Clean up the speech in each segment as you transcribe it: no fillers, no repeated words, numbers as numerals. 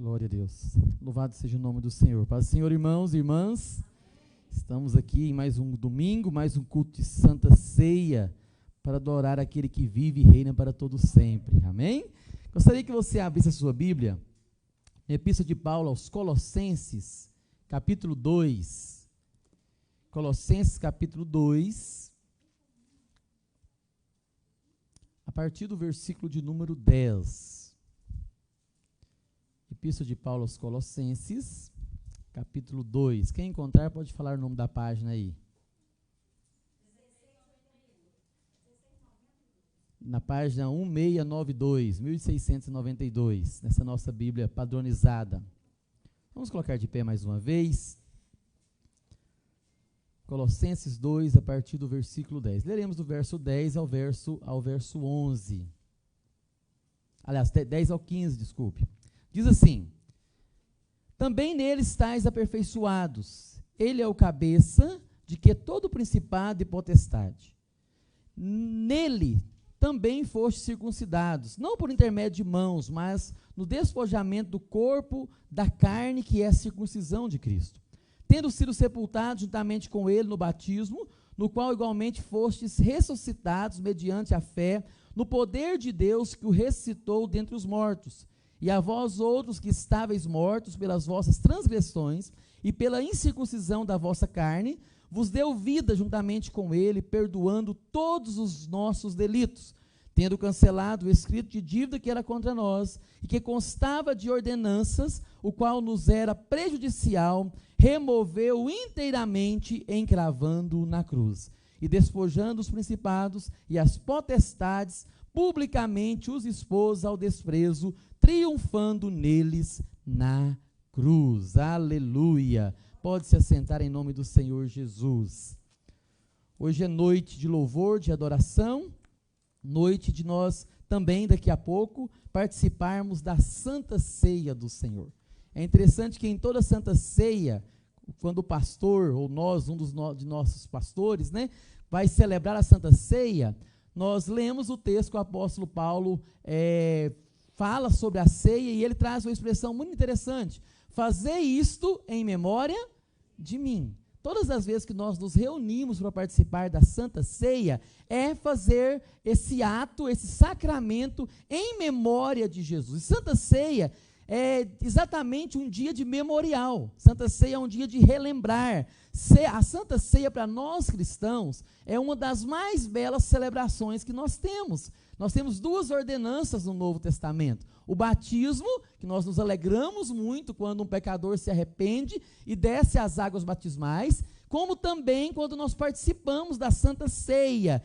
Glória a Deus. Louvado seja o nome do Senhor. Paz do Senhor, irmãos e irmãs. Estamos aqui em mais um domingo, mais um culto de Santa Ceia, para adorar aquele que vive e reina para todo sempre. Amém? Gostaria que você abrisse a sua Bíblia, na Epístola de Paulo aos Colossenses, capítulo 2. Colossenses, capítulo 2, a partir do versículo de número 10. Epístola de Paulo aos Colossenses, capítulo 2. Quem encontrar pode falar o nome da página aí. Na página 1692, 1692, nessa nossa Bíblia padronizada. Vamos colocar de pé mais uma vez. Colossenses 2, a partir do versículo 10. Leremos do verso 10 ao verso 11. Aliás, 10 ao 15, desculpe. Diz assim: também nele estáis aperfeiçoados, ele é o cabeça de que todo principado e potestade. Nele também fostes circuncidados, não por intermédio de mãos, mas no despojamento do corpo da carne, que é a circuncisão de Cristo, tendo sido sepultados juntamente com ele no batismo, no qual igualmente fostes ressuscitados mediante a fé no poder de Deus que o ressuscitou dentre os mortos. E a vós outros que estáveis mortos pelas vossas transgressões e pela incircuncisão da vossa carne, vos deu vida juntamente com ele, perdoando todos os nossos delitos, tendo cancelado o escrito de dívida que era contra nós, e que constava de ordenanças, o qual nos era prejudicial, removeu inteiramente, encravando na cruz, e despojando os principados e as potestades, publicamente os expôs ao desprezo, triunfando neles na cruz. Aleluia! Pode se assentar em nome do Senhor Jesus. Hoje é noite de louvor, de adoração, noite de nós também, daqui a pouco, participarmos da Santa Ceia do Senhor. É interessante que em toda Santa Ceia, quando o pastor, ou nós, de nossos pastores, vai celebrar a Santa Ceia, nós lemos o texto que o apóstolo Paulo fala sobre a ceia, e ele traz uma expressão muito interessante: fazei isto em memória de mim. Todas as vezes que nós nos reunimos para participar da Santa Ceia, é fazer esse ato, esse sacramento em memória de Jesus. E Santa Ceia é exatamente um dia de memorial. Santa Ceia é um dia de relembrar. A Santa Ceia, para nós cristãos, é uma das mais belas celebrações que nós temos. Nós temos duas ordenanças no Novo Testamento: o batismo, que nós nos alegramos muito quando um pecador se arrepende e desce às águas batismais, como também quando nós participamos da Santa Ceia.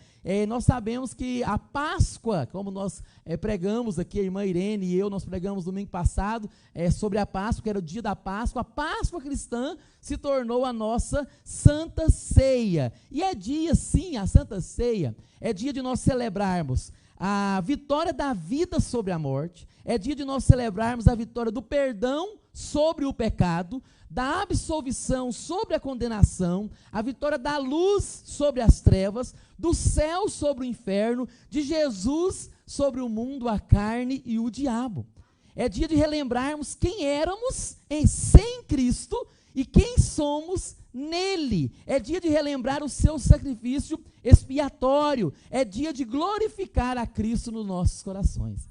Nós sabemos que a Páscoa, como nós pregamos aqui, a irmã Irene e eu, nós pregamos domingo passado sobre a Páscoa, que era o dia da Páscoa. A Páscoa cristã se tornou a nossa Santa Ceia. E é dia, sim, a Santa Ceia, é dia de nós celebrarmos a vitória da vida sobre a morte, é dia de nós celebrarmos a vitória do perdão sobre o pecado, da absolvição sobre a condenação, a vitória da luz sobre as trevas, do céu sobre o inferno, de Jesus sobre o mundo, a carne e o diabo. É dia de relembrarmos quem éramos sem Cristo e quem somos nele. É dia de relembrar o seu sacrifício expiatório. É dia de glorificar a Cristo nos nossos corações.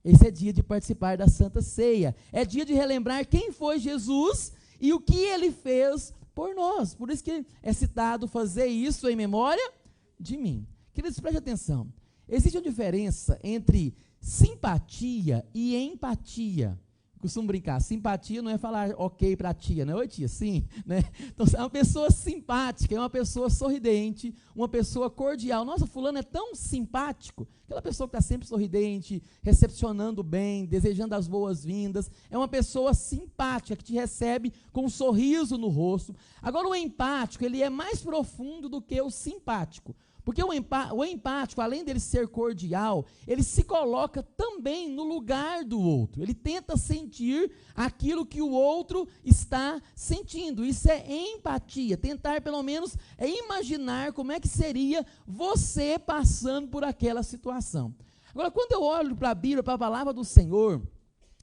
Esse é dia de participar da Santa Ceia. É dia de relembrar quem foi Jesus e o que ele fez por nós. Por isso que é citado: fazer isso em memória de mim. Queridos, preste atenção. Existe uma diferença entre simpatia e empatia. Costumo brincar, simpatia não é falar ok para a tia, né? Oi tia, sim, né? Então, uma pessoa simpática é uma pessoa sorridente, uma pessoa cordial. Nossa, fulano é tão simpático. Aquela pessoa que está sempre sorridente, recepcionando bem, desejando as boas-vindas, é uma pessoa simpática, que te recebe com um sorriso no rosto. Agora, o empático, ele é mais profundo do que o simpático. Porque o empático, além dele ser cordial, ele se coloca também no lugar do outro. Ele tenta sentir aquilo que o outro está sentindo. Isso é empatia. Tentar, pelo menos, imaginar como é que seria você passando por aquela situação. Agora, quando eu olho para a Bíblia, para a palavra do Senhor,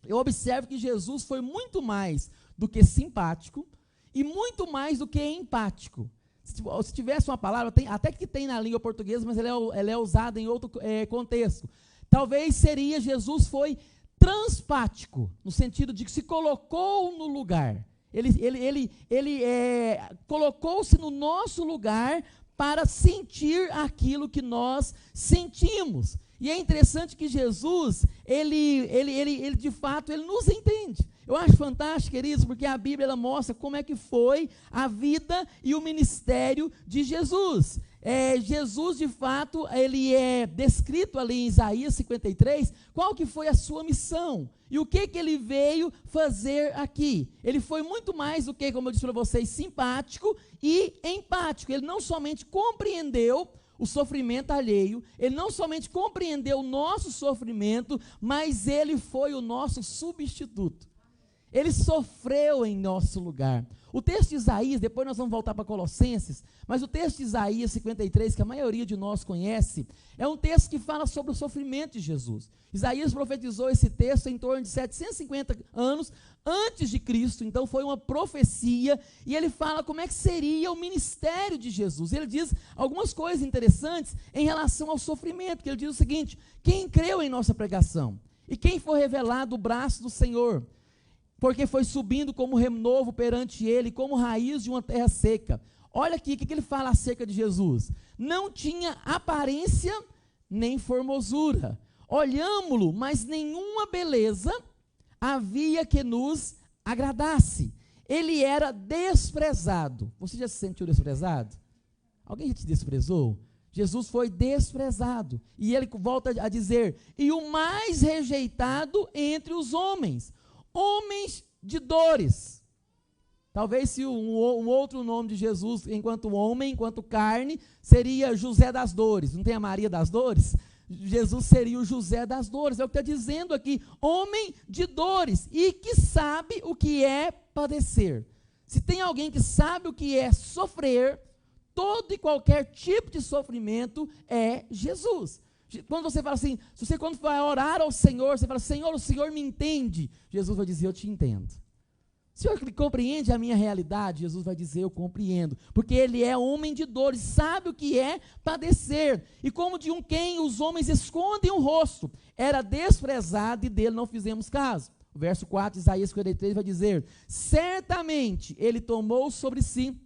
eu observo que Jesus foi muito mais do que simpático e muito mais do que empático. Se tivesse uma palavra, até que tem na língua portuguesa, mas ela é usada em outro contexto. Talvez seria, Jesus foi transpático, no sentido de que se colocou no lugar. Ele colocou-se no nosso lugar para sentir aquilo que nós sentimos. E é interessante que Jesus, ele de fato, ele nos entende. Eu acho fantástico, queridos, porque a Bíblia ela mostra como é que foi a vida e o ministério de Jesus. Jesus, de fato, ele é descrito ali em Isaías 53, qual que foi a sua missão e o que ele veio fazer aqui. Ele foi muito mais do que, como eu disse para vocês, simpático e empático. Ele não somente compreendeu o sofrimento alheio, ele não somente compreendeu o nosso sofrimento, mas ele foi o nosso substituto. Ele sofreu em nosso lugar. O texto de Isaías, depois nós vamos voltar para Colossenses, mas o texto de Isaías 53, que a maioria de nós conhece, é um texto que fala sobre o sofrimento de Jesus. Isaías profetizou esse texto em torno de 750 anos antes de Cristo, então foi uma profecia, e ele fala como é que seria o ministério de Jesus. Ele diz algumas coisas interessantes em relação ao sofrimento, que ele diz o seguinte: quem creu em nossa pregação, e quem foi revelado o braço do Senhor, porque foi subindo como renovo perante ele, como raiz de uma terra seca. Olha aqui o que ele fala acerca de Jesus. Não tinha aparência nem formosura. Olhámo-lo, mas nenhuma beleza havia que nos agradasse. Ele era desprezado. Você já se sentiu desprezado? Alguém já te desprezou? Jesus foi desprezado. E ele volta a dizer, e o mais rejeitado entre os homens. Homens de dores. Talvez se um outro nome de Jesus, enquanto homem, enquanto carne, seria José das Dores. Não tem a Maria das Dores? Jesus seria o José das Dores. É o que está dizendo aqui. Homem de dores e que sabe o que é padecer. Se tem alguém que sabe o que é sofrer, todo e qualquer tipo de sofrimento é Jesus. Quando você fala assim, se você quando vai orar ao Senhor, você fala, Senhor, o Senhor me entende. Jesus vai dizer, eu te entendo. O Senhor compreende a minha realidade? Jesus vai dizer, eu compreendo. Porque ele é homem de dores, sabe o que é padecer. E como de quem os homens escondem o rosto, era desprezado e dele não fizemos caso. O verso 4, Isaías 53 vai dizer, certamente ele tomou sobre si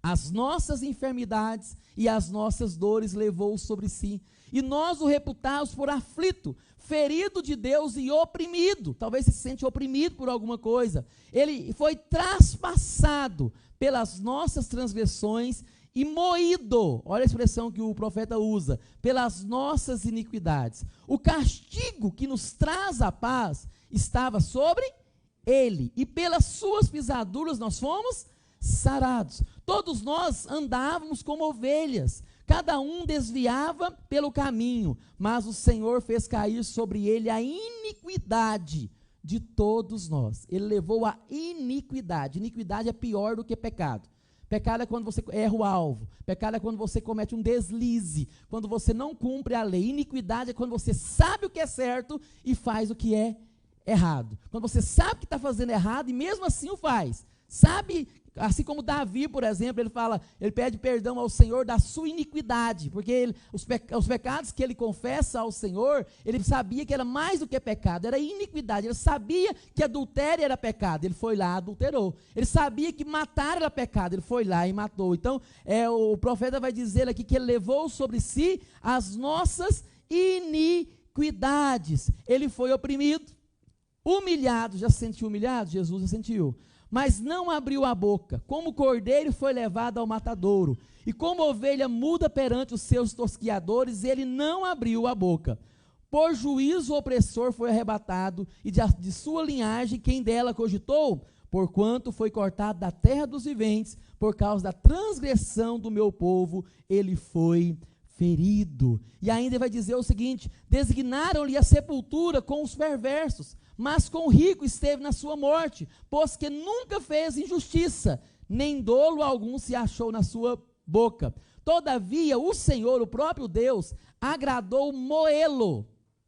as nossas enfermidades e as nossas dores levou sobre si. E nós o reputamos por aflito, ferido de Deus e oprimido. Talvez você se sente oprimido por alguma coisa. Ele foi traspassado pelas nossas transgressões e moído. Olha a expressão que o profeta usa. Pelas nossas iniquidades. O castigo que nos traz a paz estava sobre ele. E pelas suas pisaduras nós fomos sarados. Todos nós andávamos como ovelhas. Cada um desviava pelo caminho, mas o Senhor fez cair sobre ele a iniquidade de todos nós. Ele levou a iniquidade. Iniquidade é pior do que pecado. Pecado é quando você erra o alvo. Pecado é quando você comete um deslize, quando você não cumpre a lei. Iniquidade é quando você sabe o que é certo e faz o que é errado. Quando você sabe que está fazendo errado e mesmo assim o faz. Sabe, assim como Davi, por exemplo, ele pede perdão ao Senhor da sua iniquidade, porque os pecados que ele confessa ao Senhor, ele sabia que era mais do que pecado, era iniquidade. Ele sabia que adultério era pecado, ele foi lá e adulterou. Ele sabia que matar era pecado, ele foi lá e matou. Então, o profeta vai dizer aqui que ele levou sobre si as nossas iniquidades. Ele foi oprimido, humilhado. Já se sentiu humilhado? Jesus já sentiu. Mas não abriu a boca, como cordeiro foi levado ao matadouro, e como ovelha muda perante os seus tosquiadores, ele não abriu a boca. Por juízo o opressor foi arrebatado, e de sua linhagem quem dela cogitou? Porquanto foi cortado da terra dos viventes, por causa da transgressão do meu povo, ele foi ferido. E ainda vai dizer o seguinte, designaram-lhe a sepultura com os perversos, mas com o rico esteve na sua morte, pois que nunca fez injustiça, nem dolo algum se achou na sua boca. Todavia, o Senhor, o próprio Deus, agradou moê-lo.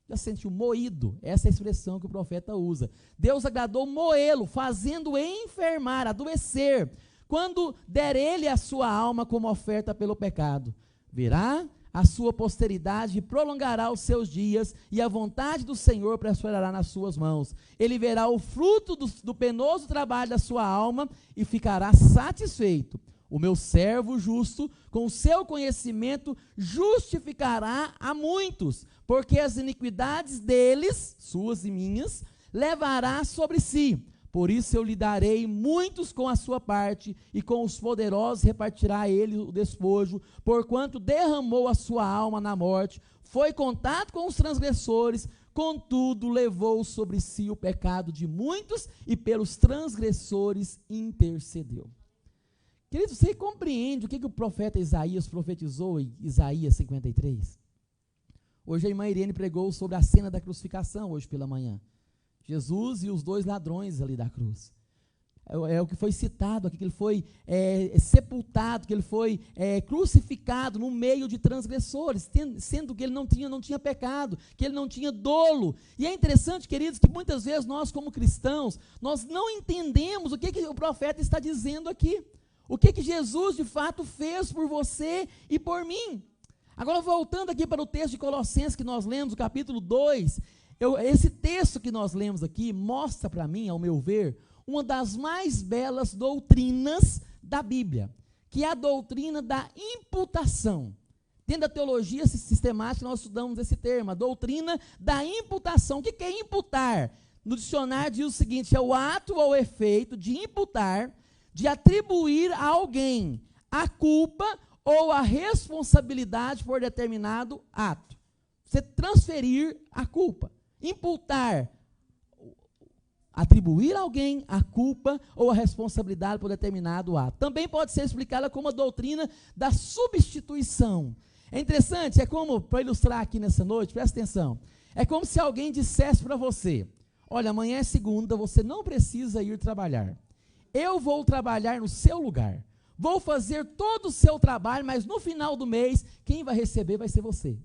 Já se sentiu moído? Essa é a expressão que o profeta usa. Deus agradou moê-lo, fazendo enfermar, adoecer, quando der ele a sua alma como oferta pelo pecado. Virá a sua posteridade e prolongará os seus dias, e a vontade do Senhor prosperará nas suas mãos. Ele verá o fruto do penoso trabalho da sua alma e ficará satisfeito. O meu servo justo, com o seu conhecimento, justificará a muitos, porque as iniquidades deles, suas e minhas, levará sobre si. Por isso eu lhe darei muitos com a sua parte, e com os poderosos repartirá ele o despojo, porquanto derramou a sua alma na morte, foi contado com os transgressores, contudo levou sobre si o pecado de muitos, e pelos transgressores intercedeu. Querido, você compreende o que o profeta Isaías profetizou em Isaías 53? Hoje a irmã Irene pregou sobre a cena da crucificação, hoje pela manhã. Jesus e os dois ladrões ali da cruz. É o que foi citado aqui, que ele foi sepultado, que ele foi crucificado no meio de transgressores, sendo que ele não tinha pecado, que ele não tinha dolo. E é interessante, queridos, que muitas vezes nós como cristãos, nós não entendemos o que o profeta está dizendo aqui. O que Jesus de fato fez por você e por mim. Agora voltando aqui para o texto de Colossenses que nós lemos, o capítulo 2, esse texto que nós lemos aqui mostra para mim, ao meu ver, uma das mais belas doutrinas da Bíblia, que é a doutrina da imputação. Dentro da teologia sistemática nós estudamos esse termo, a doutrina da imputação. O que é imputar? No dicionário diz o seguinte, é o ato ou efeito de imputar, de atribuir a alguém a culpa ou a responsabilidade por determinado ato. Você transferir a culpa. Imputar, atribuir a alguém a culpa ou a responsabilidade por determinado ato. Também pode ser explicada como a doutrina da substituição. É interessante, é como, para ilustrar aqui nessa noite, presta atenção, é como se alguém dissesse para você, olha, amanhã é segunda, você não precisa ir trabalhar. Eu vou trabalhar no seu lugar, vou fazer todo o seu trabalho, mas no final do mês, quem vai receber vai ser você.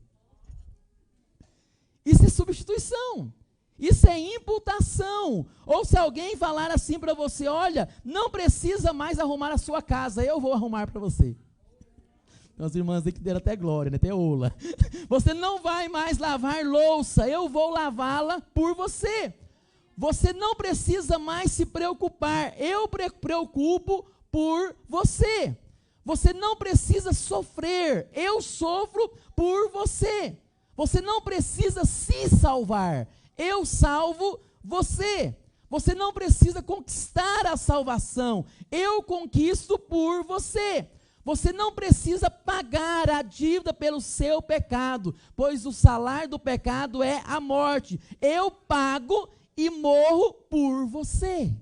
Isso é substituição, isso é imputação. Ou se alguém falar assim para você, olha, não precisa mais arrumar a sua casa, eu vou arrumar para você. Então as irmãs aí que deram até glória, né? Até ola. Você não vai mais lavar louça, eu vou lavá-la por você. Você não precisa mais se preocupar, eu preocupo por você. Você não precisa sofrer, eu sofro por você. Você não precisa se salvar, eu salvo você. Você não precisa conquistar a salvação, eu conquisto por você. Você não precisa pagar a dívida pelo seu pecado, pois o salário do pecado é a morte. Eu pago e morro por você.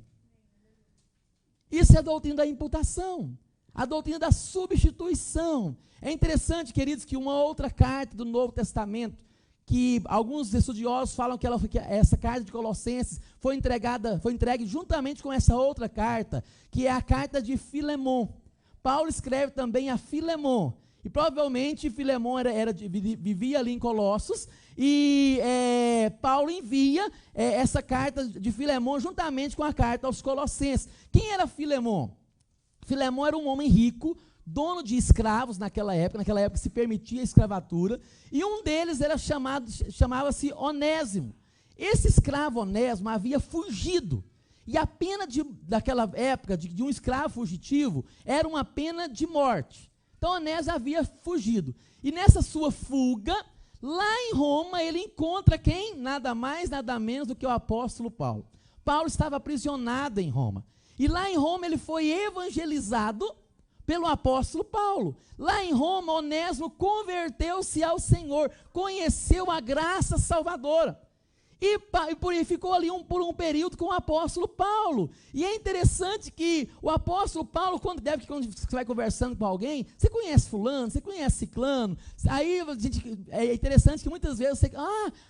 Isso é a doutrina da imputação, a doutrina da substituição. É interessante, queridos, que uma outra carta do Novo Testamento, que alguns estudiosos falam que essa carta de Colossenses foi entregue juntamente com essa outra carta, que é a carta de Filemon. Paulo escreve também a Filemon, e provavelmente Filemon vivia ali em Colossos, e Paulo envia essa carta de Filemon juntamente com a carta aos Colossenses. Quem era Filemon? Filemon era um homem rico, dono de escravos naquela época se permitia a escravatura, e um deles chamava-se Onésimo. Esse escravo Onésimo havia fugido, e a pena daquela época, de um escravo fugitivo, era uma pena de morte. Então Onésimo havia fugido, e nessa sua fuga, lá em Roma, ele encontra quem? Nada mais, nada menos do que o apóstolo Paulo. Paulo estava aprisionado em Roma, e lá em Roma ele foi evangelizado pelo apóstolo Paulo. Lá em Roma, Onésimo converteu-se ao Senhor, conheceu a graça salvadora, e ficou ali por um período com o apóstolo Paulo. E é interessante que o apóstolo Paulo, quando você vai conversando com alguém, você conhece fulano, você conhece ciclano, aí é interessante que muitas vezes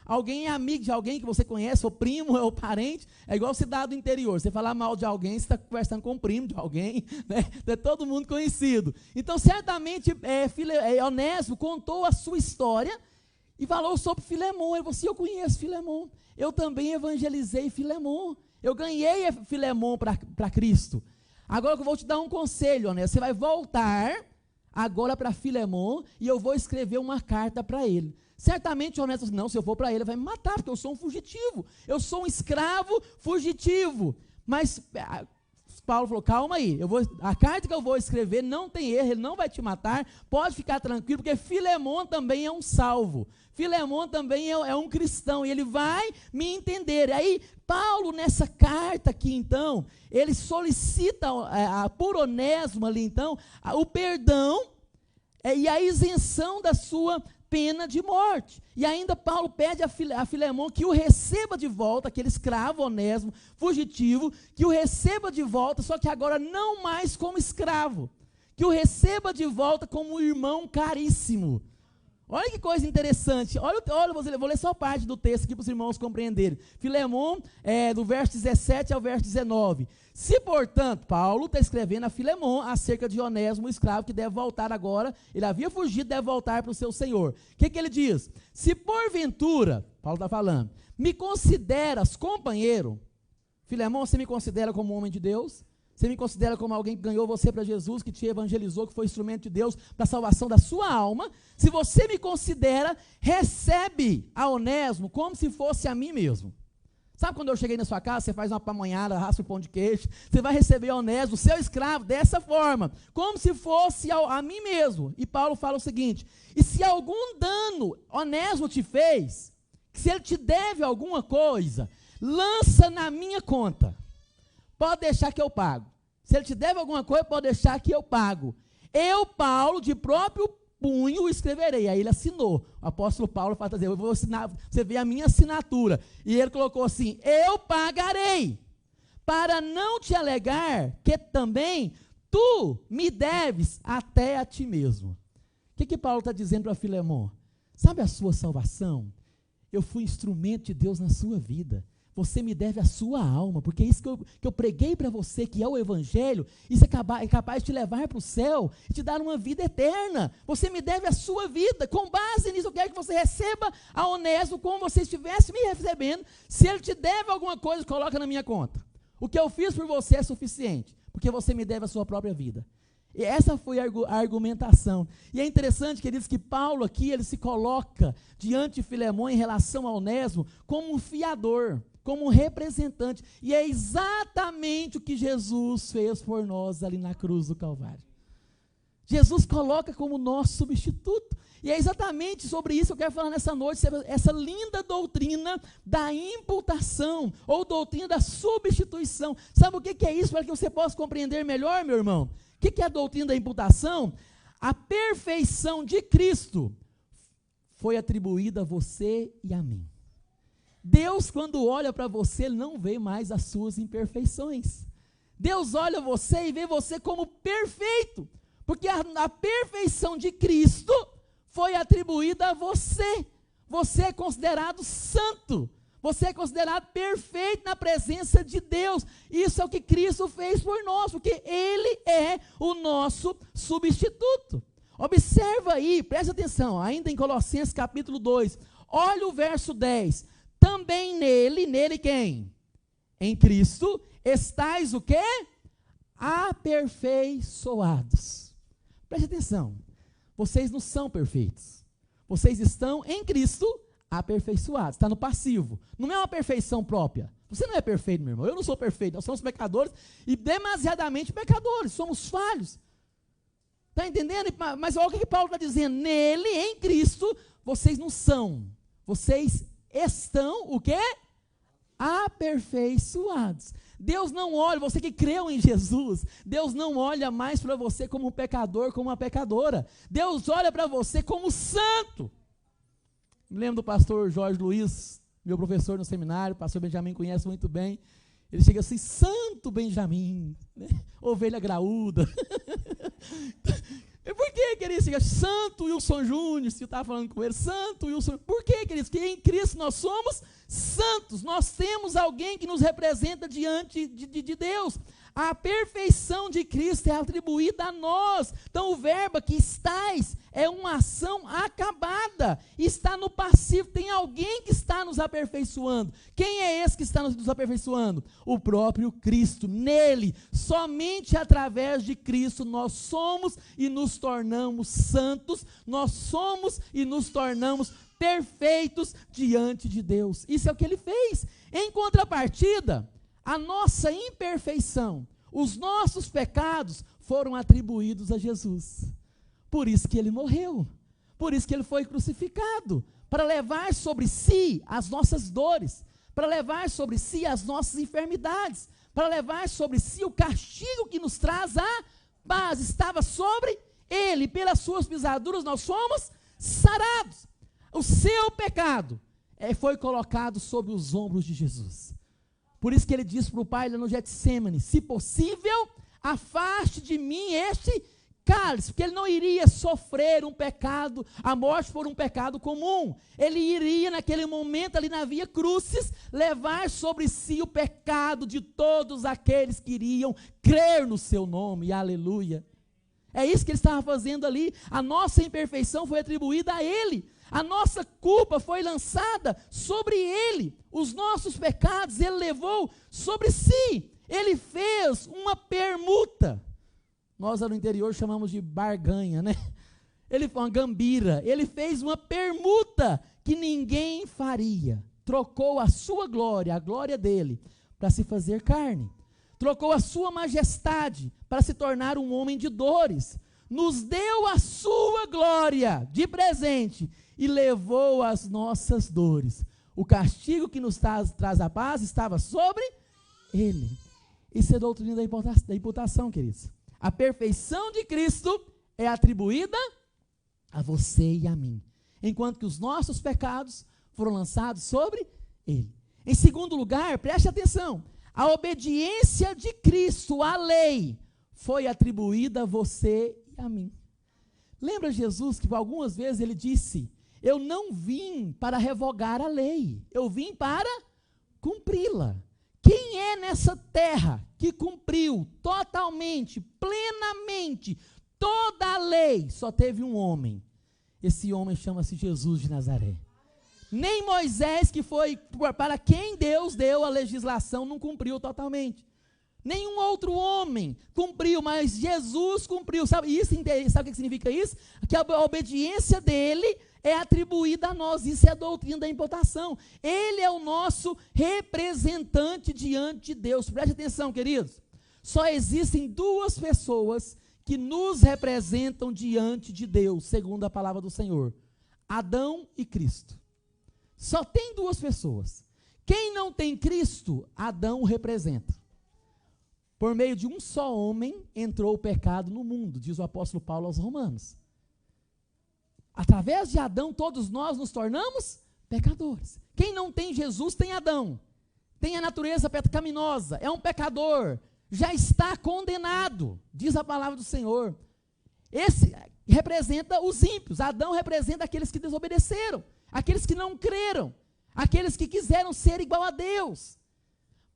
alguém é amigo de alguém que você conhece, ou primo, ou parente, é igual cidade do interior, você falar mal de alguém, você está conversando com o primo de alguém, né? É todo mundo conhecido. Então certamente Onésimo contou a sua história, E falou sobre Filemon. Ele falou assim, eu conheço Filemon. Eu também evangelizei Filemon. Eu ganhei Filemon para Cristo. Agora eu vou te dar um conselho, né? Você vai voltar agora para Filemon e eu vou escrever uma carta para ele. Certamente Onésimo disse, não, se eu for para ele, ele vai me matar, porque eu sou um fugitivo. Eu sou um escravo fugitivo. Mas Paulo falou, calma aí, a carta que eu vou escrever não tem erro, ele não vai te matar, pode ficar tranquilo, porque Filemon também é um salvo. Filemon também é um cristão, e ele vai me entender. E aí, Paulo, nessa carta aqui, então, ele solicita por Onésimo ali, então, o perdão e a isenção da sua pena de morte. E ainda Paulo pede a Filemon que o receba de volta, aquele escravo Onésimo, fugitivo, que o receba de volta, só que agora não mais como escravo, que o receba de volta como um irmão caríssimo. Olha que coisa interessante. Olha, vou ler só parte do texto aqui para os irmãos compreenderem. Filemon, do verso 17 ao verso 19. Se, portanto, Paulo está escrevendo a Filemon acerca de Onésimo, o escravo, que deve voltar agora, ele havia fugido, deve voltar para o seu senhor. O que ele diz? Se porventura, Paulo está falando, me consideras companheiro, Filemon, você me considera como um homem de Deus? Você me considera como alguém que ganhou você para Jesus, que te evangelizou, que foi instrumento de Deus para a salvação da sua alma? Se você me considera, recebe a Onésimo como se fosse a mim mesmo. Sabe quando eu cheguei na sua casa, você faz uma pamonhada, raspa o pão de queijo, você vai receber Onésimo, seu escravo, dessa forma, como se fosse a mim mesmo. E Paulo fala o seguinte, e se algum dano Onésimo te fez, se ele te deve alguma coisa, lança na minha conta. Pode deixar que eu pago. Se ele te deve alguma coisa, pode deixar que eu pago. Eu, Paulo, de próprio punho, escreverei. Aí ele assinou. O apóstolo Paulo fala, eu vou assinar, você vê a minha assinatura. E ele colocou assim, eu pagarei, para não te alegar que também tu me deves até a ti mesmo. O que Paulo está dizendo para Filemon? Sabe a sua salvação? Eu fui instrumento de Deus na sua vida. Você me deve a sua alma, porque é isso que eu preguei para você, que é o evangelho, isso é capaz de te levar para o céu e te dar uma vida eterna. Você me deve a sua vida. Com base nisso, eu quero que você receba a Onésimo como você estivesse me recebendo. Se ele te deve alguma coisa, coloca na minha conta. O que eu fiz por você é suficiente, porque você me deve a sua própria vida. E essa foi a argumentação. E é interessante, queridos, que Paulo aqui, ele se coloca diante de Filemon em relação a Onésimo como um fiador, como um representante, e é exatamente o que Jesus fez por nós ali na cruz do Calvário. Jesus coloca como nosso substituto, e é exatamente sobre isso que eu quero falar nessa noite, essa linda doutrina da imputação, ou doutrina da substituição. Sabe o que é isso, para que você possa compreender melhor, meu irmão? O que é a doutrina da imputação? A perfeição de Cristo foi atribuída a você e a mim. Deus, quando olha para você, ele não vê mais as suas imperfeições. Deus olha você e vê você como perfeito, porque a perfeição de Cristo foi atribuída a você. Você é considerado santo, você é considerado perfeito na presença de Deus. Isso é o que Cristo fez por nós, porque Ele é o nosso substituto. Observa aí, presta atenção, ainda em Colossenses capítulo 2, olha o verso 10. Também nele quem? Em Cristo, estais o quê? Aperfeiçoados. Preste atenção, vocês não são perfeitos, vocês estão em Cristo aperfeiçoados, está no passivo, não é uma perfeição própria, você não é perfeito, meu irmão, eu não sou perfeito, nós somos pecadores, e demasiadamente pecadores, somos falhos, está entendendo? Mas olha o que Paulo está dizendo, nele, em Cristo, vocês não são, vocês estão, o quê? Aperfeiçoados. Deus não olha, você que creu em Jesus, Deus não olha mais para você como um pecador, como uma pecadora. Deus olha para você como santo. Me lembro do pastor Jorge Luiz, meu professor no seminário, o pastor Benjamin conhece muito bem. Ele chega assim, santo Benjamin, né? Ovelha graúda. Por que ele chega santo Wilson Júnior, se eu estava falando com ele, santo Wilson, por que, queridos? Que em Cristo nós somos santos. Nós temos alguém que nos representa diante de Deus. A perfeição de Cristo é atribuída a nós. Então o verbo aqui, estais, é uma ação acabada, está no passivo, tem alguém que está nos aperfeiçoando. Quem é esse que está nos aperfeiçoando? O próprio Cristo. Nele, somente através de Cristo, nós somos e nos tornamos santos, nós somos e nos tornamos perfeitos diante de Deus. Isso é o que ele fez. Em contrapartida, a nossa imperfeição, os nossos pecados foram atribuídos a Jesus. Por isso que ele morreu, por isso que ele foi crucificado, para levar sobre si as nossas dores, para levar sobre si as nossas enfermidades, para levar sobre si o castigo que nos traz a paz. Estava sobre ele, pelas suas pisaduras nós somos sarados. O seu pecado foi colocado sobre os ombros de Jesus. Por isso que ele disse para o Pai lá no Getsêmani, se possível, afaste de mim este cálice, porque ele não iria sofrer um pecado, a morte por um pecado comum. Ele iria naquele momento ali na via crucis, levar sobre si o pecado de todos aqueles que iriam crer no seu nome, aleluia. É isso que ele estava fazendo ali. A nossa imperfeição foi atribuída a ele. A nossa culpa foi lançada sobre ele. Os nossos pecados ele levou sobre si. Ele fez uma permuta. Nós no interior chamamos de barganha, né? Ele foi uma gambira. Ele fez uma permuta que ninguém faria. Trocou a sua glória, a glória dele, para se fazer carne. Trocou a sua majestade para se tornar um homem de dores. Nos deu a sua glória de presente e levou as nossas dores. O castigo que nos traz a paz estava sobre ele. Isso é doutrina da imputação, queridos. A perfeição de Cristo é atribuída a você e a mim, enquanto que os nossos pecados foram lançados sobre ele. Em segundo lugar, preste atenção, a obediência de Cristo à lei foi atribuída a você e a mim. Lembra Jesus que algumas vezes ele disse, eu não vim para revogar a lei, eu vim para cumpri-la. Quem é nessa terra que cumpriu totalmente, plenamente, toda a lei? Só teve um homem. Esse homem chama-se Jesus de Nazaré. Nem Moisés, que foi para quem Deus deu a legislação, não cumpriu totalmente. Nenhum outro homem cumpriu, mas Jesus cumpriu. Sabe o que significa isso? Que a obediência dele é atribuída a nós. Isso é a doutrina da imputação. Ele é o nosso representante diante de Deus. Preste atenção, queridos. Só existem duas pessoas que nos representam diante de Deus, segundo a palavra do Senhor: Adão e Cristo. Só tem duas pessoas. Quem não tem Cristo, Adão o representa. Por meio de um só homem entrou o pecado no mundo, diz o apóstolo Paulo aos Romanos. Através de Adão, todos nós nos tornamos pecadores. Quem não tem Jesus tem Adão. Tem a natureza pecaminosa, é um pecador, já está condenado, diz a palavra do Senhor. Esse representa os ímpios. Adão representa aqueles que desobedeceram, aqueles que não creram, aqueles que quiseram ser igual a Deus.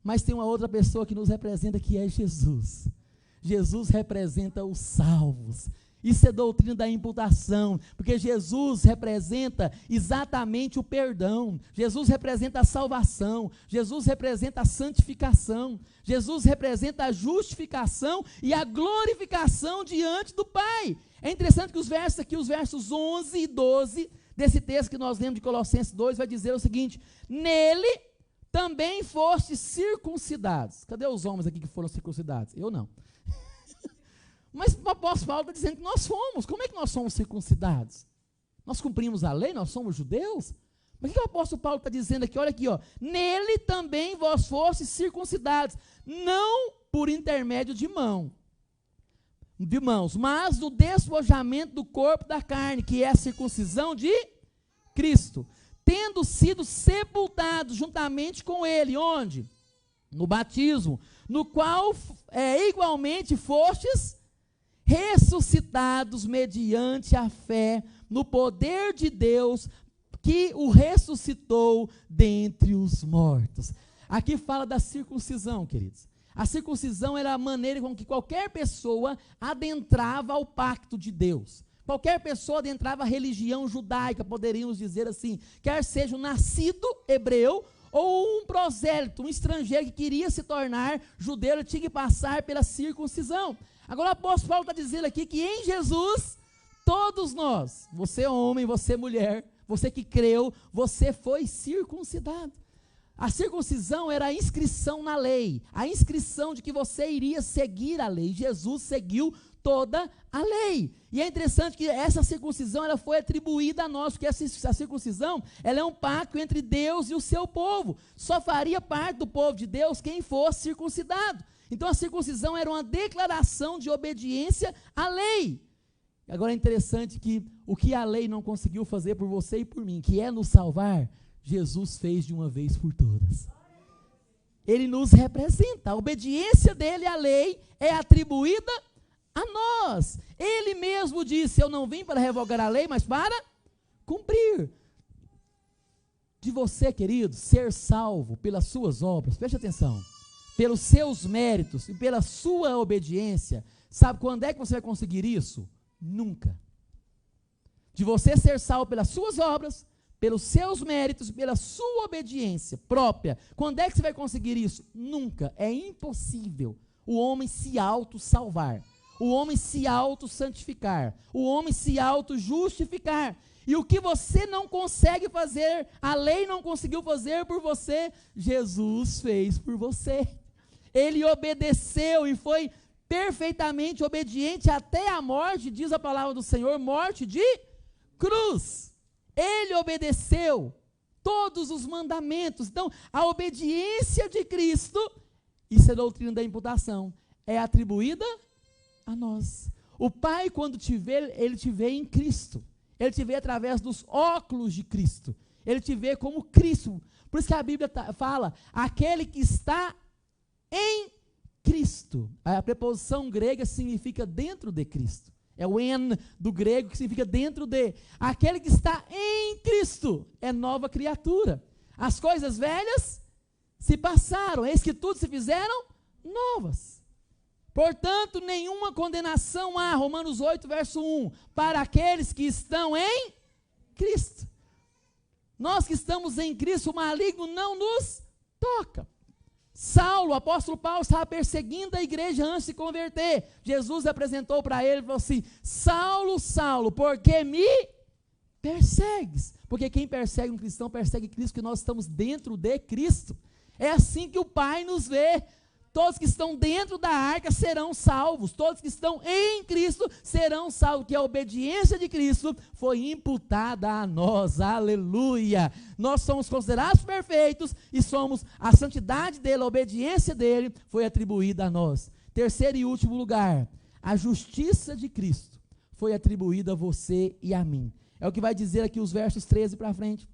Mas tem uma outra pessoa que nos representa, que é Jesus. Jesus representa os salvos. Isso é doutrina da imputação, porque Jesus representa exatamente o perdão, Jesus representa a salvação, Jesus representa a santificação, Jesus representa a justificação e a glorificação diante do Pai. É interessante que os versos 11 e 12 desse texto que nós lemos de Colossenses 2, vai dizer o seguinte: nele também fostes circuncidados. Cadê os homens aqui que foram circuncidados? Eu não. Mas o apóstolo Paulo está dizendo que nós fomos. Como é que nós somos circuncidados? Nós cumprimos a lei? Nós somos judeus? Mas o que o apóstolo Paulo está dizendo aqui? Olha aqui, ó. Nele também vós fostes circuncidados, não por intermédio de mãos, mas no despojamento do corpo da carne, que é a circuncisão de Cristo, tendo sido sepultados juntamente com ele, onde? No batismo, no qual igualmente fostes ressuscitados mediante a fé no poder de Deus, que o ressuscitou dentre os mortos. Aqui fala da circuncisão, queridos. A circuncisão era a maneira com que qualquer pessoa adentrava ao pacto de Deus. Qualquer pessoa adentrava a religião judaica, poderíamos dizer assim, quer seja um nascido hebreu ou um prosélito, um estrangeiro que queria se tornar judeu, ele tinha que passar pela circuncisão. Agora o apóstolo Paulo está dizendo aqui que em Jesus, todos nós, você homem, você mulher, você que creu, você foi circuncidado. A circuncisão era a inscrição na lei, a inscrição de que você iria seguir a lei. Jesus seguiu toda a lei. E é interessante que essa circuncisão ela foi atribuída a nós, porque a circuncisão ela é um pacto entre Deus e o seu povo. Só faria parte do povo de Deus quem fosse circuncidado. Então a circuncisão era uma declaração de obediência à lei. Agora é interessante que o que a lei não conseguiu fazer por você e por mim, que é nos salvar, Jesus fez de uma vez por todas. Ele nos representa. A obediência dele à lei é atribuída a nós. Ele mesmo disse: eu não vim para revogar a lei, mas para cumprir. De você, querido, ser salvo pelas suas obras, preste atenção, pelos seus méritos e pela sua obediência, sabe quando é que você vai conseguir isso? Nunca. De você ser salvo pelas suas obras, pelos seus méritos, pela sua obediência própria. Quando é que você vai conseguir isso? Nunca. É impossível o homem se auto-salvar, o homem se auto-santificar, o homem se auto-justificar. E o que você não consegue fazer, a lei não conseguiu fazer por você, Jesus fez por você. Ele obedeceu e foi perfeitamente obediente até a morte, diz a palavra do Senhor, morte de cruz. Ele obedeceu todos os mandamentos. Então, a obediência de Cristo, isso é doutrina da imputação, é atribuída a nós. O Pai, quando te vê, ele te vê em Cristo. Ele te vê através dos óculos de Cristo. Ele te vê como Cristo. Por isso que a Bíblia fala, aquele que está em Cristo. A preposição grega significa dentro de Cristo. É o en do grego, que significa dentro de. Aquele que está em Cristo é nova criatura. As coisas velhas se passaram, eis que tudo se fizeram novas. Portanto, nenhuma condenação há, Romanos 8, verso 1, para aqueles que estão em Cristo. Nós que estamos em Cristo, o maligno não nos toca. Saulo, o apóstolo Paulo, estava perseguindo a igreja antes de se converter. Jesus apresentou para ele e falou assim: Saulo, Saulo, por que me persegues? Porque quem persegue um cristão, persegue Cristo, porque nós estamos dentro de Cristo. É assim que o Pai nos vê. Todos que estão dentro da arca serão salvos. Todos que estão em Cristo serão salvos. Que a obediência de Cristo foi imputada a nós. Aleluia! Nós somos considerados perfeitos e somos, a santidade dele, a obediência dele foi atribuída a nós. Terceiro e último lugar, a justiça de Cristo foi atribuída a você e a mim. É o que vai dizer aqui os versos 13 para frente.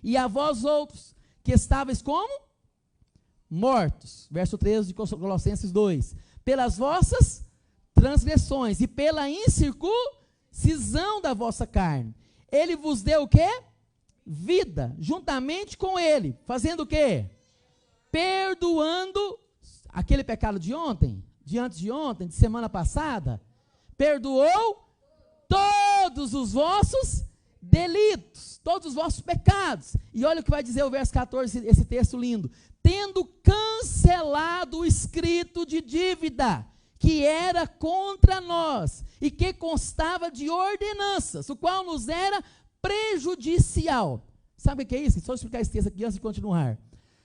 E a vós outros, que estáveis como? Mortos, verso 13 de Colossenses 2, pelas vossas transgressões e pela incircuncisão da vossa carne, ele vos deu o quê? Vida, juntamente com ele, fazendo o quê? Perdoando aquele pecado de ontem, de antes de ontem, de semana passada, perdoou todos os vossos delitos, todos os vossos pecados. E olha o que vai dizer o verso 14, esse texto lindo: tendo cancelado o escrito de dívida que era contra nós e que constava de ordenanças, o qual nos era prejudicial. Sabe o que é isso? Só explicar esse texto aqui antes de continuar.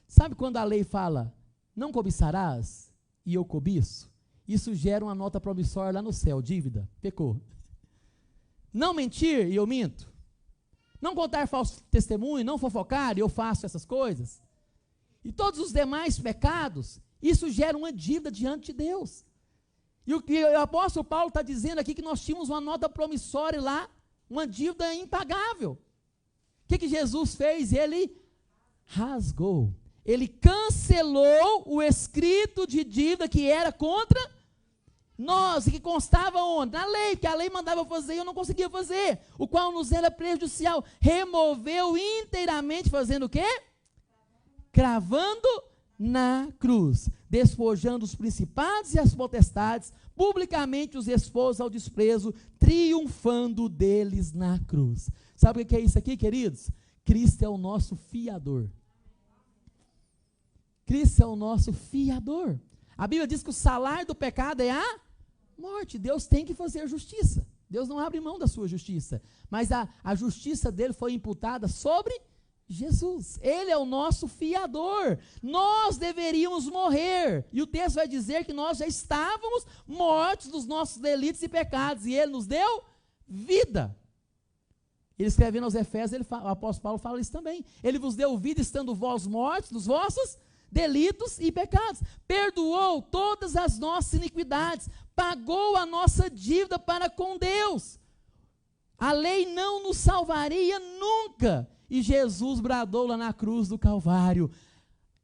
Sabe quando a lei fala, não cobiçarás, e eu cobiço? Isso gera uma nota promissória lá no céu, dívida, pecou. Não mentir, e eu minto. Não contar falso testemunho, não fofocar, e eu faço essas coisas. E todos os demais pecados, isso gera uma dívida diante de Deus. E o que o apóstolo Paulo está dizendo aqui, que nós tínhamos uma nota promissória lá, uma dívida impagável. O que Jesus fez? Ele rasgou. Ele cancelou o escrito de dívida que era contra Nós, que constava onde? Na lei, que a lei mandava fazer e eu não conseguia fazer, o qual nos era prejudicial, removeu inteiramente, fazendo o quê? Cravando na cruz, despojando os principados e as potestades, publicamente os expôs ao desprezo, triunfando deles na cruz. Sabe o que é isso aqui, queridos? Cristo é o nosso fiador. Cristo é o nosso fiador. A Bíblia diz que o salário do pecado é a morte. Deus tem que fazer justiça. Deus não abre mão da sua justiça. Mas a justiça dele foi imputada sobre Jesus. Ele é o nosso fiador. Nós deveríamos morrer. E o texto vai dizer que nós já estávamos mortos dos nossos delitos e pecados. E ele nos deu vida. Ele escrevendo aos Efésios, o apóstolo Paulo fala isso também. Ele vos deu vida estando vós mortos dos vossos delitos e pecados. Perdoou todas as nossas iniquidades. Pagou a nossa dívida para com Deus. A lei não nos salvaria nunca. E Jesus bradou lá na cruz do Calvário: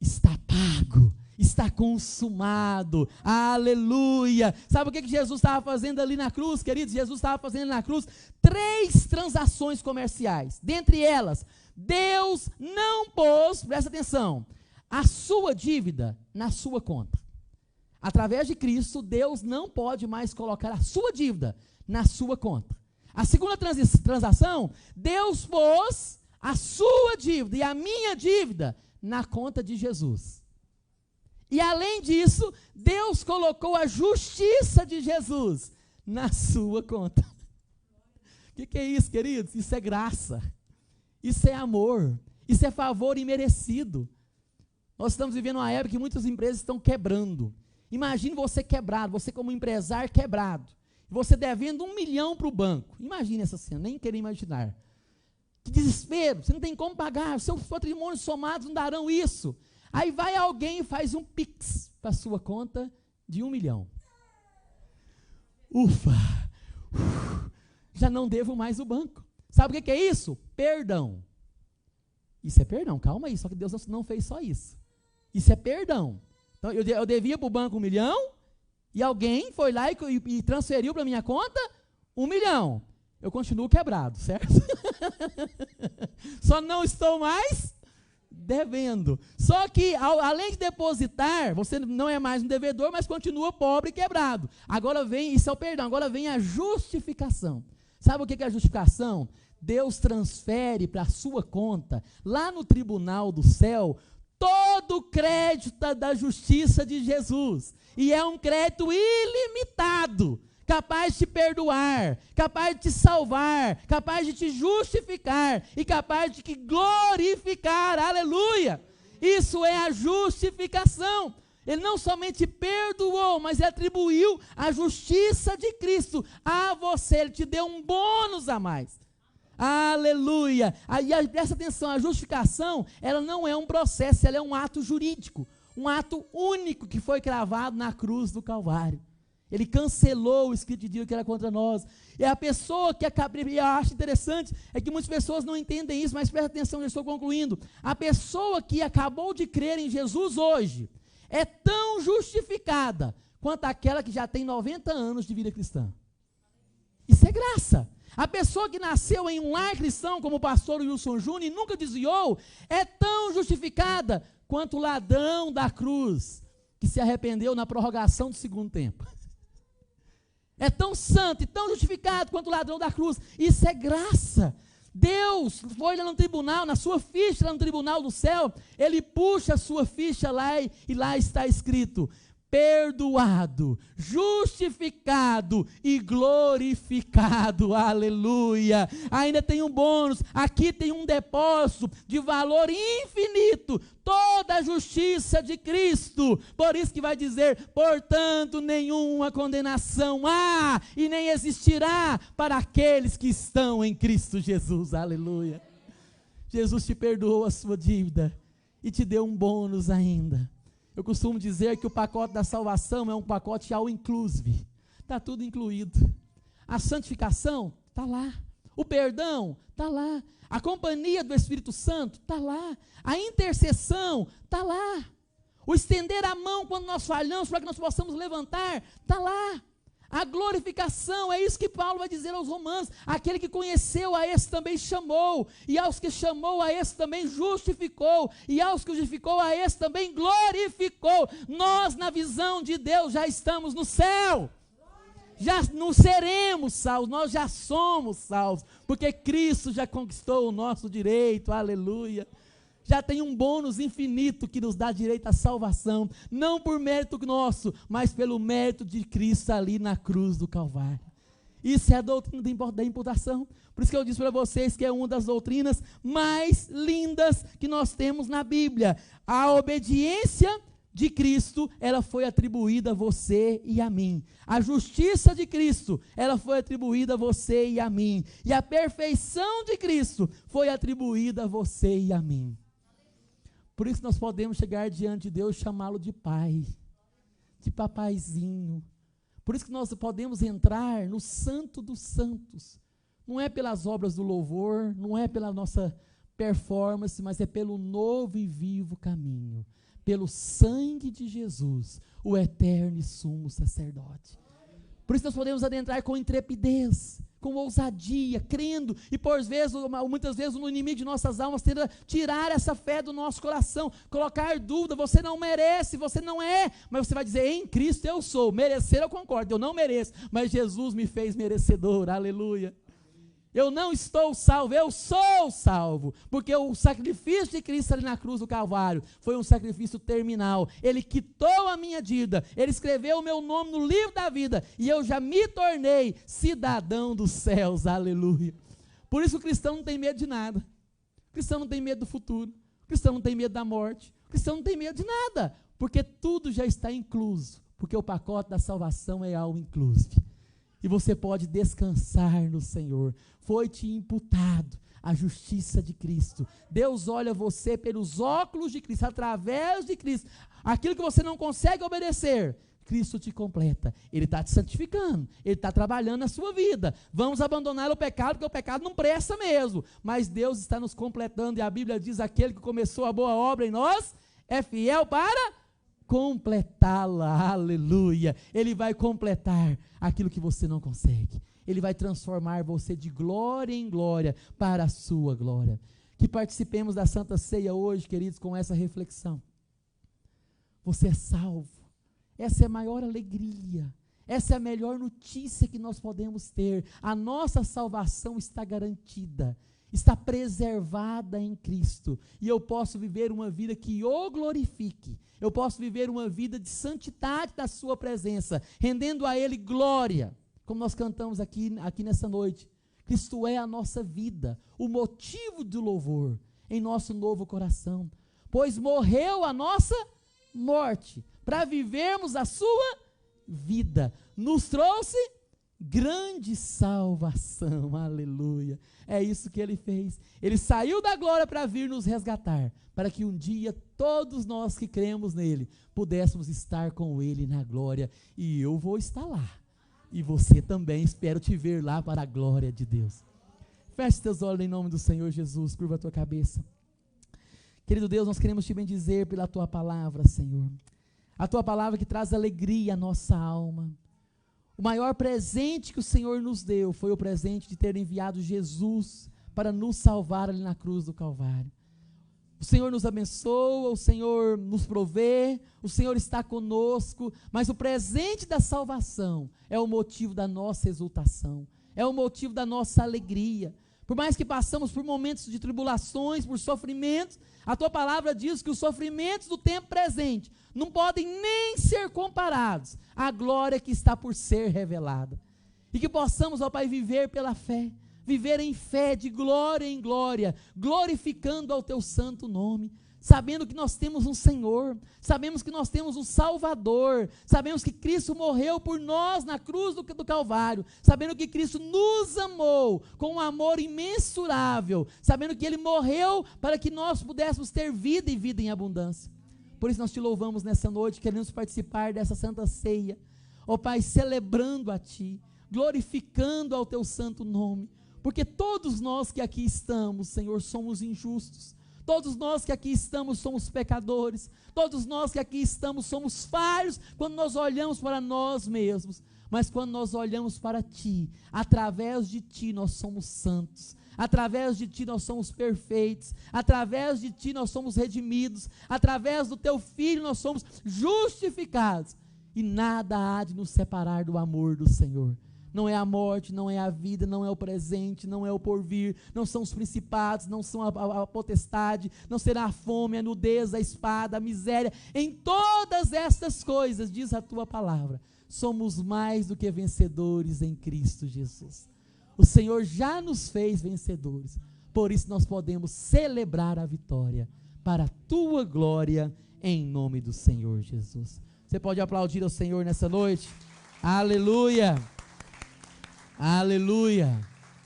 está pago, está consumado, aleluia. Sabe o que Jesus estava fazendo ali na cruz, queridos? Jesus estava fazendo na cruz 3 transações comerciais. Dentre elas, Deus não pôs, presta atenção, a sua dívida na sua conta. Através de Cristo, Deus não pode mais colocar a sua dívida na sua conta. A segunda transação, Deus pôs a sua dívida e a minha dívida na conta de Jesus. E além disso, Deus colocou a justiça de Jesus na sua conta. O que é isso, queridos? Isso é graça, isso é amor, isso é favor imerecido. Nós estamos vivendo uma época que muitas empresas estão quebrando. Imagine você quebrado, você como empresário quebrado, você devendo 1 milhão para o banco. Imagine essa cena, nem querer imaginar. Que desespero, você não tem como pagar, seus patrimônios somados não darão isso. Aí vai alguém e faz um pix para a sua conta de 1 milhão. Ufa, já não devo mais o banco. Sabe o que é isso? Perdão. Isso é perdão, calma aí, só que Deus não fez só isso. Isso é perdão. Então eu devia para o banco 1 milhão, e alguém foi lá e transferiu para a minha conta 1 milhão. Eu continuo quebrado, certo? Só não estou mais devendo. Só que, além de depositar, você não é mais um devedor, mas continua pobre e quebrado. Agora vem, isso é o perdão, agora vem a justificação. Sabe o que é a justificação? Deus transfere para a sua conta, lá no tribunal do céu, todo o crédito da justiça de Jesus. E é um crédito ilimitado, capaz de te perdoar, capaz de te salvar, capaz de te justificar e capaz de te glorificar, aleluia. Isso é a justificação. Ele não somente perdoou, mas atribuiu a justiça de Cristo a você, ele te deu um bônus a mais. Aleluia. Aí presta atenção, a justificação, ela não é um processo, ela é um ato jurídico, um ato único que foi cravado na cruz do Calvário. Ele cancelou o escrito de Deus que era contra nós. E a pessoa que acaba, eu acho interessante, é que muitas pessoas não entendem isso, mas presta atenção, eu estou concluindo. A pessoa que acabou de crer em Jesus hoje, é tão justificada, quanto aquela que já tem 90 anos de vida cristã. Isso é graça. A pessoa que nasceu em um lar cristão, como o pastor Wilson Júnior, e nunca desviou, é tão justificada, quanto o ladrão da cruz, que se arrependeu na prorrogação do segundo tempo. É tão santo e tão justificado quanto o ladrão da cruz. Isso é graça. Deus foi lá no tribunal, na sua ficha lá no tribunal do céu, ele puxa a sua ficha lá e lá está escrito: perdoado, justificado e glorificado, aleluia. Ainda tem um bônus, aqui tem um depósito de valor infinito, toda a justiça de Cristo. Por isso que vai dizer: portanto nenhuma condenação há e nem existirá para aqueles que estão em Cristo Jesus, aleluia. Jesus te perdoou a sua dívida e te deu um bônus ainda. Eu costumo dizer que o pacote da salvação é um pacote all inclusive. Está tudo incluído. A santificação está lá. O perdão está lá. A companhia do Espírito Santo está lá. A intercessão está lá. O estender a mão quando nós falhamos para que nós possamos levantar está lá. A glorificação, é isso que Paulo vai dizer aos romanos. Aquele que conheceu, a esse também chamou. E aos que chamou, a esse também justificou. E aos que justificou, a esse também glorificou. Nós, na visão de Deus, já estamos no céu. Já não seremos salvos, nós já somos salvos, porque Cristo já conquistou o nosso direito, aleluia. Já tem um bônus infinito que nos dá direito à salvação, não por mérito nosso, mas pelo mérito de Cristo ali na cruz do Calvário. Isso é a doutrina da imputação. Por isso que eu disse para vocês que é uma das doutrinas mais lindas que nós temos na Bíblia. A obediência de Cristo, ela foi atribuída a você e a mim. A justiça de Cristo, ela foi atribuída a você e a mim. E a perfeição de Cristo foi atribuída a você e a mim. Por isso nós podemos chegar diante de Deus e chamá-lo de pai, de papaizinho. Por isso que nós podemos entrar no Santo dos Santos. Não é pelas obras do louvor, não é pela nossa performance, mas é pelo novo e vivo caminho. Pelo sangue de Jesus, o eterno e sumo sacerdote. Por isso nós podemos adentrar com intrepidez, com ousadia, crendo, e muitas vezes o inimigo de nossas almas tenta tirar essa fé do nosso coração, colocar dúvida, você não merece, você não é, mas você vai dizer, em Cristo eu sou, merecer eu concordo, eu não mereço, mas Jesus me fez merecedor, aleluia. Eu não estou salvo, eu sou salvo, porque o sacrifício de Cristo ali na cruz do Calvário foi um sacrifício terminal. Ele quitou a minha dívida, Ele escreveu o meu nome no livro da vida, e eu já me tornei cidadão dos céus, aleluia. Por isso o cristão não tem medo de nada, o cristão não tem medo do futuro, o cristão não tem medo da morte, o cristão não tem medo de nada, porque tudo já está incluso, porque o pacote da salvação é all inclusive. E você pode descansar no Senhor. Foi-te imputado a justiça de Cristo. Deus olha você pelos óculos de Cristo, através de Cristo. Aquilo que você não consegue obedecer, Cristo te completa. Ele está te santificando, Ele está trabalhando na sua vida. Vamos abandonar o pecado, porque o pecado não presta mesmo. Mas Deus está nos completando, e a Bíblia diz, aquele que começou a boa obra em nós, é fiel para completá-la, aleluia. Ele vai completar aquilo que você não consegue. Ele vai transformar você de glória em glória para a sua glória. Que participemos da Santa Ceia hoje, queridos, com essa reflexão. Você é salvo. Essa é a maior alegria. Essa é a melhor notícia que nós podemos ter. A nossa salvação está garantida. Está preservada em Cristo, e eu posso viver uma vida que o glorifique, eu posso viver uma vida de santidade da sua presença, rendendo a Ele glória, como nós cantamos aqui nessa noite. Cristo é a nossa vida, o motivo do louvor em nosso novo coração, pois morreu a nossa morte, para vivermos a sua vida, nos trouxe grande salvação, aleluia. É isso que Ele fez. Ele saiu da glória para vir nos resgatar, para que um dia todos nós que cremos nele pudéssemos estar com Ele na glória, e eu vou estar lá, e você também, espero te ver lá para a glória de Deus. Feche teus olhos em nome do Senhor Jesus, curva a tua cabeça. Querido Deus, nós queremos te bendizer pela tua palavra, Senhor, a tua palavra que traz alegria à nossa alma. O maior presente que o Senhor nos deu foi o presente de ter enviado Jesus para nos salvar ali na cruz do Calvário. O Senhor nos abençoa, o Senhor nos provê, o Senhor está conosco, mas o presente da salvação é o motivo da nossa exultação, é o motivo da nossa alegria. Por mais que passamos por momentos de tribulações, por sofrimentos, a tua palavra diz que os sofrimentos do tempo presente não podem nem ser comparados à glória que está por ser revelada. E que possamos, ó Pai, viver pela fé, viver em fé, de glória em glória, glorificando ao teu santo nome, sabendo que nós temos um Senhor, sabemos que nós temos um Salvador, sabemos que Cristo morreu por nós na cruz do Calvário, sabendo que Cristo nos amou com um amor imensurável, sabendo que Ele morreu para que nós pudéssemos ter vida e vida em abundância. Por isso nós te louvamos nessa noite, queremos participar dessa santa ceia, ó Pai, celebrando a Ti, glorificando ao Teu santo nome, porque todos nós que aqui estamos, Senhor, somos injustos. Todos nós que aqui estamos somos pecadores, todos nós que aqui estamos somos falhos quando nós olhamos para nós mesmos, Mas quando nós olhamos para Ti, através de Ti nós somos santos, através de Ti nós somos perfeitos, através de Ti nós somos redimidos, através do Teu Filho nós somos justificados, e nada há de nos separar do amor do Senhor. Não é a morte, não é a vida, não é o presente, não é o porvir, não são os principados, não são a potestade, não será a fome, a nudez, a espada, a miséria. Em todas estas coisas, diz a Tua palavra, somos mais do que vencedores em Cristo Jesus. O Senhor já nos fez vencedores, por isso nós podemos celebrar a vitória para a Tua glória, em nome do Senhor Jesus. Você pode aplaudir ao Senhor nessa noite? Aleluia! Aleluia!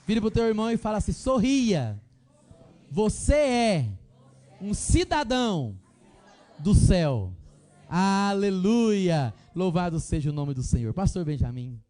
Vira para o teu irmão e fala assim: sorria, você é um cidadão do céu. Aleluia! Louvado seja o nome do Senhor. Pastor Benjamin.